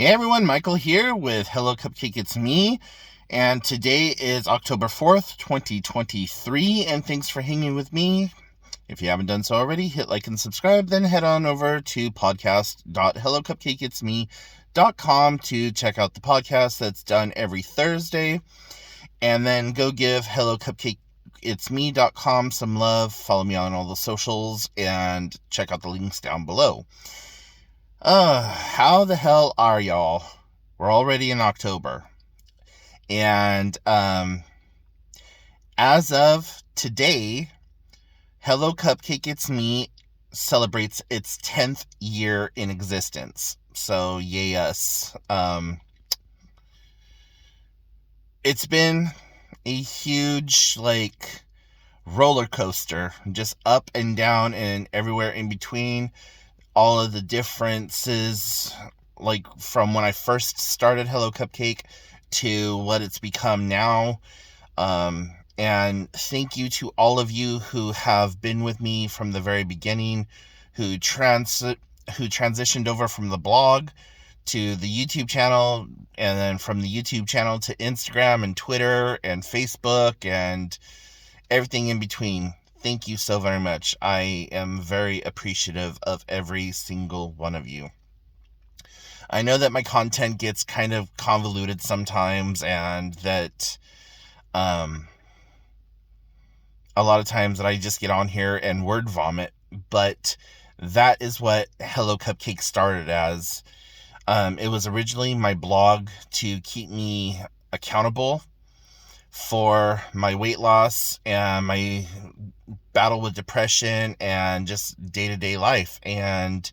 Hey everyone, Michael here with Hello Cupcake It's Me, and today is October 4th, 2023, and thanks for hanging with me. If you haven't done so already, hit like and subscribe, then head on over to podcast.hellocupcakeitsme.com to check out the podcast that's done every Thursday, and then go give hellocupcakeitsme.com some love, follow me on all the socials, and check out the links down below. How the hell are y'all? We're already in October. And, as of today, Hello Cupcake It's Me celebrates its 10th year in existence. So, yay us. It's been a huge, roller coaster, just up and down and everywhere in between. All of the differences, from when I first started Hello Cupcake to what it's become now. And thank you to all of you who have been with me from the very beginning, who transitioned over from the blog to the YouTube channel, and then from the YouTube channel to Instagram and Twitter and Facebook and everything in between. Thank you so very much. I am very appreciative of every single one of you. I know that my content gets kind of convoluted sometimes, and that a lot of times that I just get on here and word vomit, but that is what Hello Cupcake started as. It was originally my blog to keep me accountable for my weight loss and my battle with depression and just day-to-day life. And,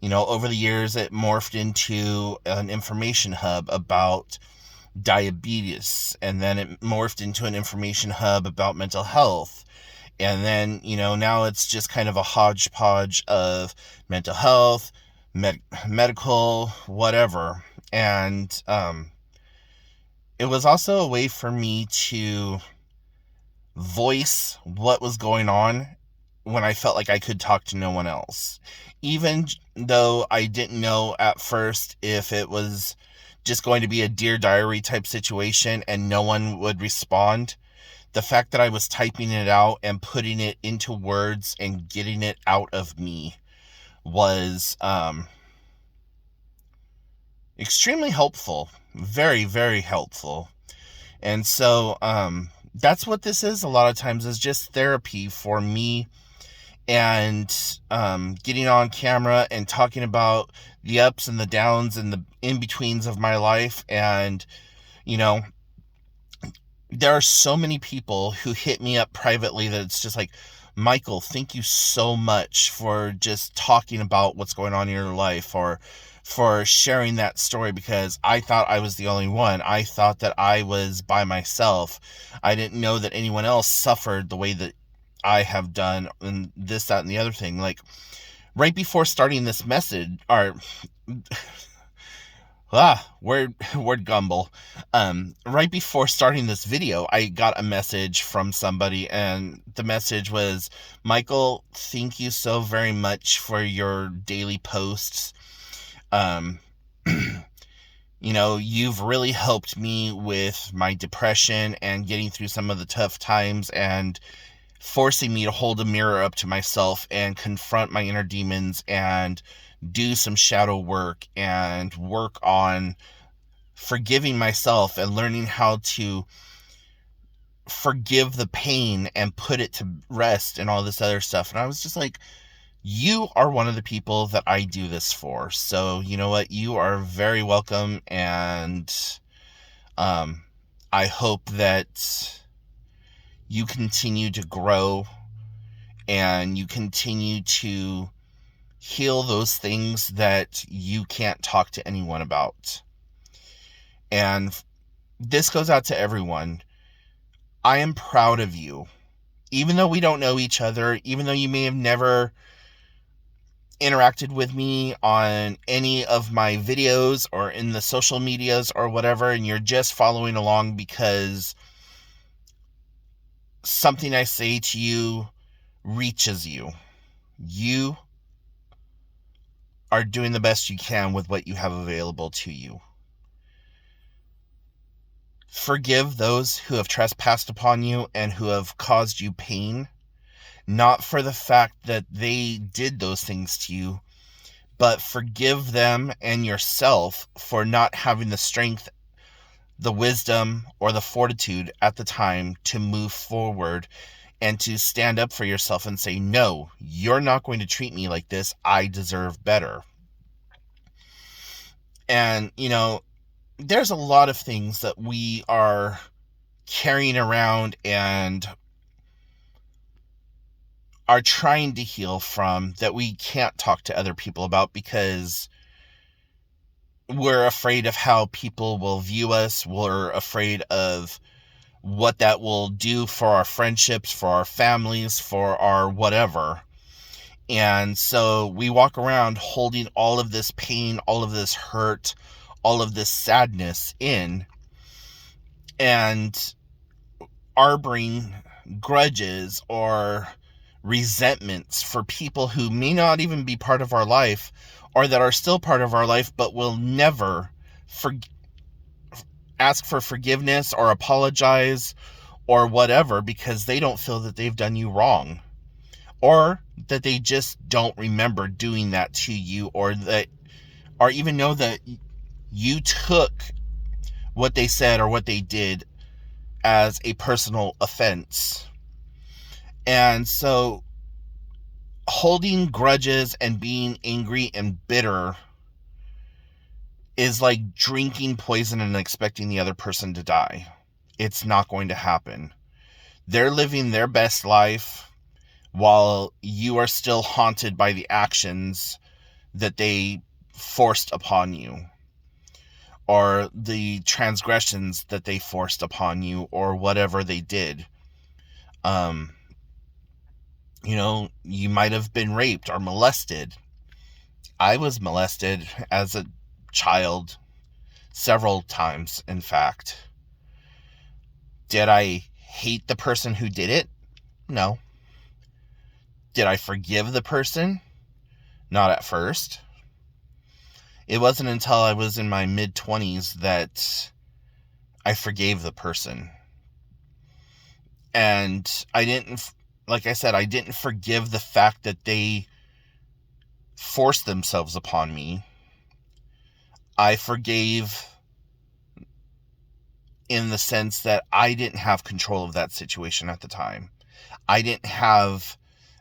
over the years, it morphed into an information hub about diabetes, and then it morphed into an information hub about mental health. And then, now it's just kind of a hodgepodge of mental health, medical, whatever. And, it was also a way for me to voice what was going on when I felt like I could talk to no one else. Even though I didn't know at first if it was just going to be a Dear Diary type situation and no one would respond, the fact that I was typing it out and putting it into words and getting it out of me was extremely helpful. Very, very helpful. And so that's what this is a lot of times, is just therapy for me, and getting on camera and talking about the ups and the downs and the in-betweens of my life. And, there are so many people who hit me up privately that it's just like, Michael, thank you so much for just talking about what's going on in your life, or for sharing that story, because I thought I was the only one. I thought that I was by myself. I didn't know that anyone else suffered the way that I have done, and this, that, and the other thing. Like, right before starting this message, or word gumble. Right before starting this video, I got a message from somebody, and the message was, Michael, thank you so very much for your daily posts. You've really helped me with my depression and getting through some of the tough times, and forcing me to hold a mirror up to myself and confront my inner demons and do some shadow work and work on forgiving myself and learning how to forgive the pain and put it to rest and all this other stuff. And I was just like, you are one of the people that I do this for. So you know what? You are very welcome. And I hope that you continue to grow and you continue to heal those things that you can't talk to anyone about. And this goes out to everyone. I am proud of you. Even though we don't know each other, even though you may have never interacted with me on any of my videos or in the social medias or whatever, and you're just following along because something I say to you reaches you. You are doing the best you can with what you have available to you. Forgive those who have trespassed upon you and who have caused you pain, not for the fact that they did those things to you, but forgive them and yourself for not having the strength, the wisdom, or the fortitude at the time to move forward and to stand up for yourself and say, no, you're not going to treat me like this. I deserve better. And, there's a lot of things that we are carrying around and are trying to heal from that we can't talk to other people about because we're afraid of how people will view us. We're afraid of what that will do for our friendships, for our families, for our whatever. And so we walk around holding all of this pain, all of this hurt, all of this sadness in, and harboring grudges or resentments for people who may not even be part of our life, or that are still part of our life but will never ask for forgiveness or apologize or whatever because they don't feel that they've done you wrong, or that they just don't remember doing that to you, or even know that you took what they said or what they did as a personal offense. And so holding grudges and being angry and bitter is like drinking poison and expecting the other person to die. It's not going to happen. They're living their best life while you are still haunted by the actions that they forced upon you, or the transgressions that they forced upon you, or whatever they did. You might have been raped or molested. I was molested as a child several times, in fact. Did I hate the person who did it? No. Did I forgive the person? Not at first. It wasn't until I was in my mid-20s that I forgave the person. And I didn't forgive the fact that they forced themselves upon me. I forgave in the sense that I didn't have control of that situation at the time. I didn't have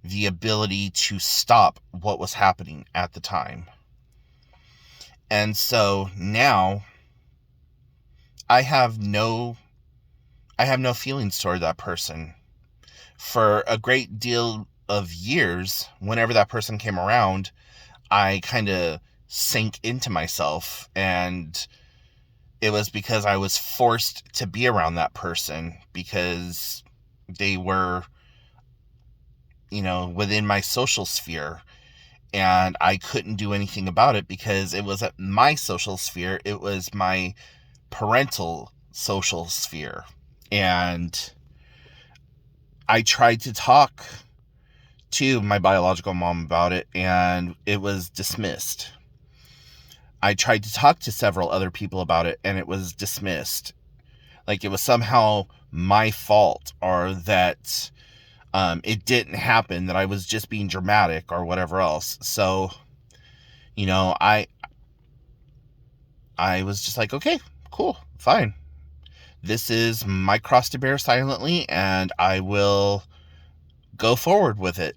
the ability to stop what was happening at the time. And so now I have no feelings toward that person. For a great deal of years, whenever that person came around, I kind of sank into myself, and it was because I was forced to be around that person because they were, within my social sphere, and I couldn't do anything about it because it wasn't my social sphere. It was my parental social sphere. And I tried to talk to my biological mom about it, and it was dismissed. I tried to talk to several other people about it, and it was dismissed. Like it was somehow my fault, or that it didn't happen, that I was just being dramatic or whatever else. So, I was just like, okay, cool, fine. This is my cross to bear silently, and I will go forward with it.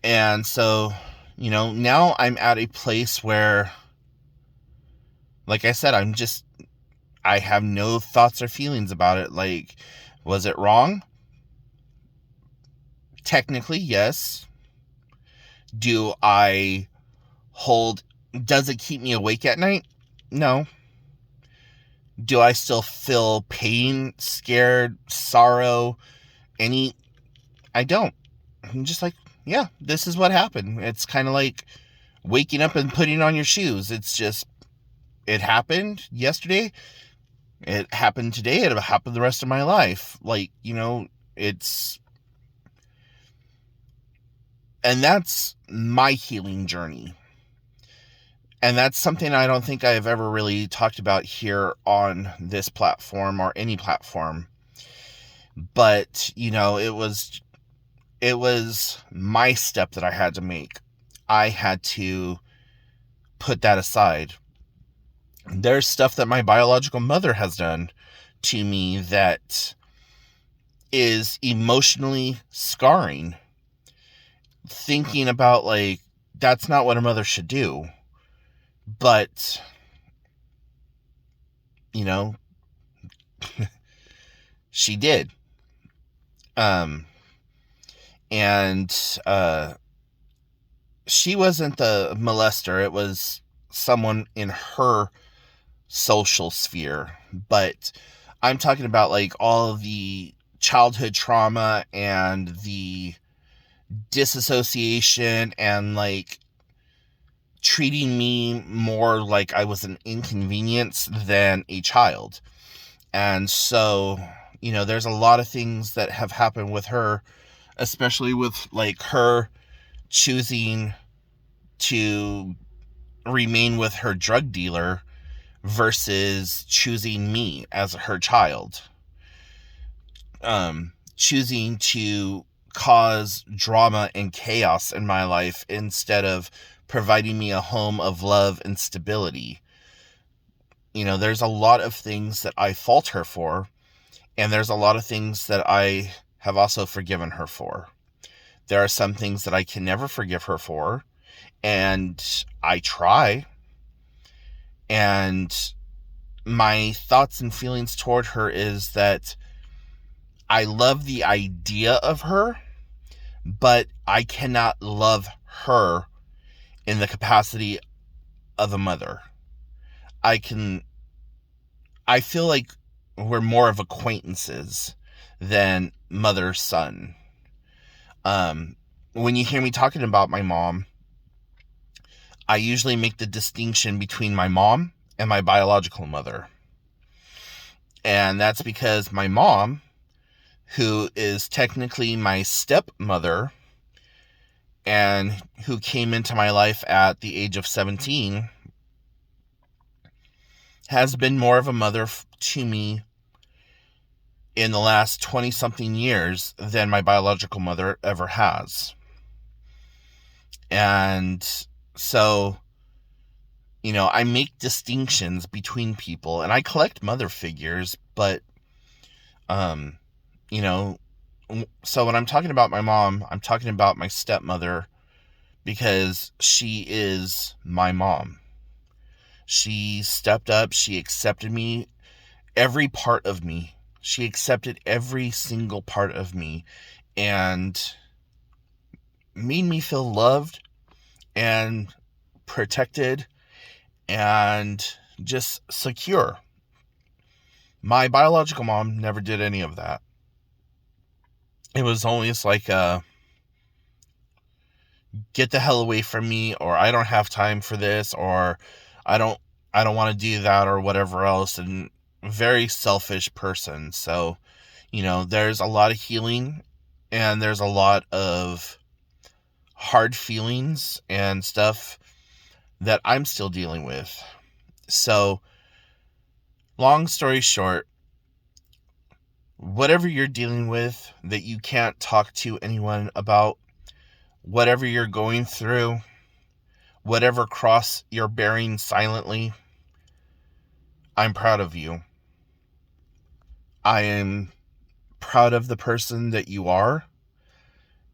And so, now I'm at a place where, like I said, I have no thoughts or feelings about it. Like, was it wrong? Technically, yes. Does it keep me awake at night? No. Do I still feel pain, scared, sorrow, I don't. I'm just like, yeah, this is what happened. It's kind of like waking up and putting on your shoes. It's just, it happened yesterday. It happened today. It'll happen the rest of my life. And that's my healing journey. And that's something I don't think I've ever really talked about here on this platform or any platform. But, it was my step that I had to make. I had to put that aside. There's stuff that my biological mother has done to me that is emotionally scarring. Thinking about, like, that's not what a mother should do. But, she did. Um, and she wasn't the molester. It was someone in her social sphere. But I'm talking about, like, all of the childhood trauma and the disassociation and, like, treating me more like I was an inconvenience than a child. And so, there's a lot of things that have happened with her, especially with, like, her choosing to remain with her drug dealer versus choosing me as her child. Choosing to cause drama and chaos in my life instead of providing me a home of love and stability. There's a lot of things that I fault her for, and there's a lot of things that I have also forgiven her for. There are some things that I can never forgive her for, and I try. And my thoughts and feelings toward her is that I love the idea of her, but I cannot love her in the capacity of a mother. I feel like we're more of acquaintances than mother-son. When you hear me talking about my mom, I usually make the distinction between my mom and my biological mother. And that's because my mom, who is technically my stepmother and who came into my life at the age of 17, has been more of a mother to me in the last 20-something years than my biological mother ever has. And so, I make distinctions between people, and I collect mother figures, but, so when I'm talking about my mom, I'm talking about my stepmother because she is my mom. She stepped up, she accepted me, every part of me. She accepted every single part of me and made me feel loved and protected and just secure. My biological mom never did any of that. It was always like get the hell away from me, or I don't have time for this, or I don't want to do that, or whatever else. And very selfish person. So, there's a lot of healing and there's a lot of hard feelings and stuff that I'm still dealing with. So, long story short, whatever you're dealing with that you can't talk to anyone about, whatever you're going through, whatever cross you're bearing silently, I'm proud of you. I am proud of the person that you are,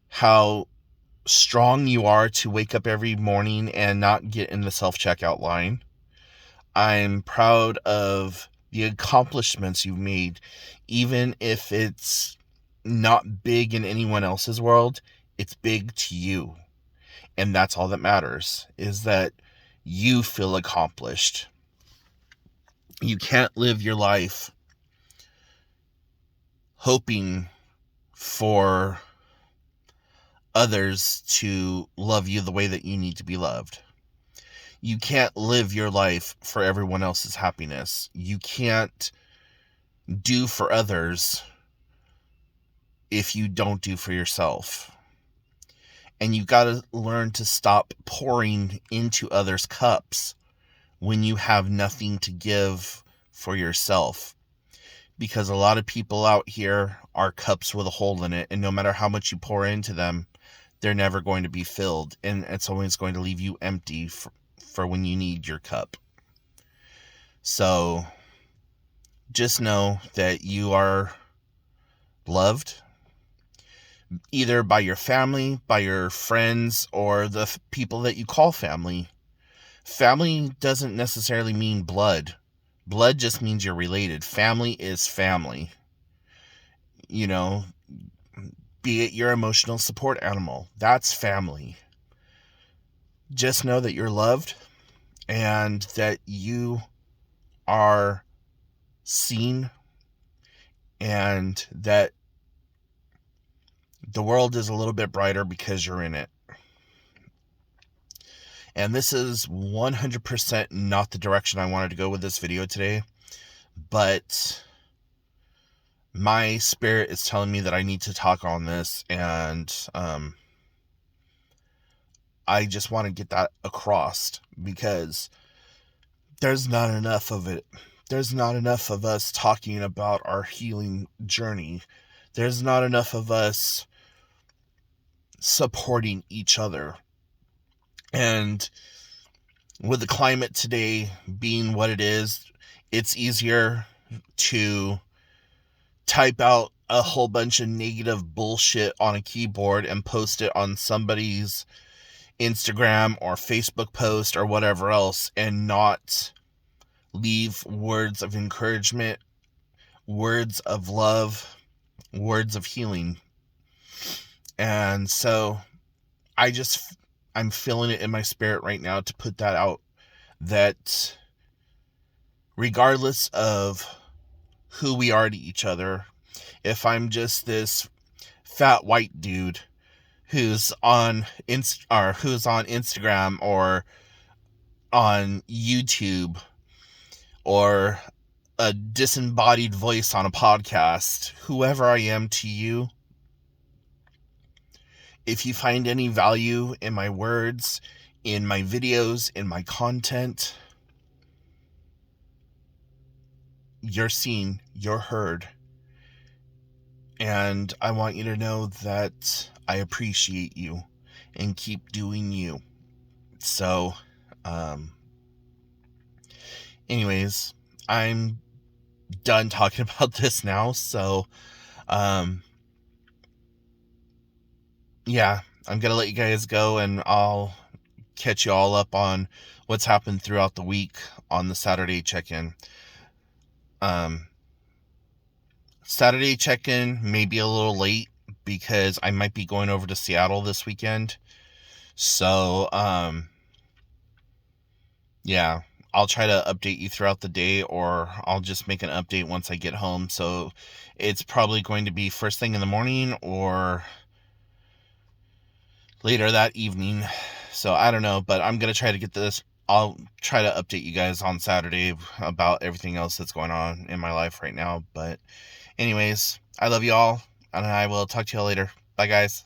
how strong you are to wake up every morning and not get in the self-checkout line. I'm proud of the accomplishments you've made, even if it's not big in anyone else's world, it's big to you. And that's all that matters, is that you feel accomplished. You can't live your life hoping for others to love you the way that you need to be loved. You can't live your life for everyone else's happiness. You can't do for others if you don't do for yourself. And you got to learn to stop pouring into others' cups when you have nothing to give for yourself. Because a lot of people out here are cups with a hole in it, and no matter how much you pour into them, they're never going to be filled, and it's always going to leave you empty for when you need your cup. So just know that you are loved, either by your family, by your friends, or the people that you call family. Family doesn't necessarily mean blood. Blood just means you're related. Family is family. You know, be it your emotional support animal. That's family. Just know that you're loved and that you are seen, and that the world is a little bit brighter because you're in it. And this is 100% not the direction I wanted to go with this video today, but my spirit is telling me that I need to talk on this, and I just want to get that across, because there's not enough of it. There's not enough of us talking about our healing journey. There's not enough of us supporting each other. And with the climate today being what it is, it's easier to type out a whole bunch of negative bullshit on a keyboard and post it on somebody's Instagram or Facebook post or whatever else, and not leave words of encouragement, words of love, words of healing. And so I'm feeling it in my spirit right now to put that out, that regardless of who we are to each other, if I'm just this fat white dude who's on Instagram or on YouTube, or a disembodied voice on a podcast, whoever I am to you, if you find any value in my words, in my videos, in my content, you're seen, you're heard. And I want you to know that I appreciate you, and keep doing you. So, anyways, I'm done talking about this now. So, yeah, I'm going to let you guys go, and I'll catch you all up on what's happened throughout the week on the Saturday check-in. Saturday check-in may be a little late because I might be going over to Seattle this weekend. So, yeah, I'll try to update you throughout the day, or I'll just make an update once I get home. So it's probably going to be first thing in the morning or later that evening. So I don't know, but I'm going to try to get this. I'll try to update you guys on Saturday about everything else that's going on in my life right now. But anyways, I love you all, and I will talk to you all later. Bye, guys.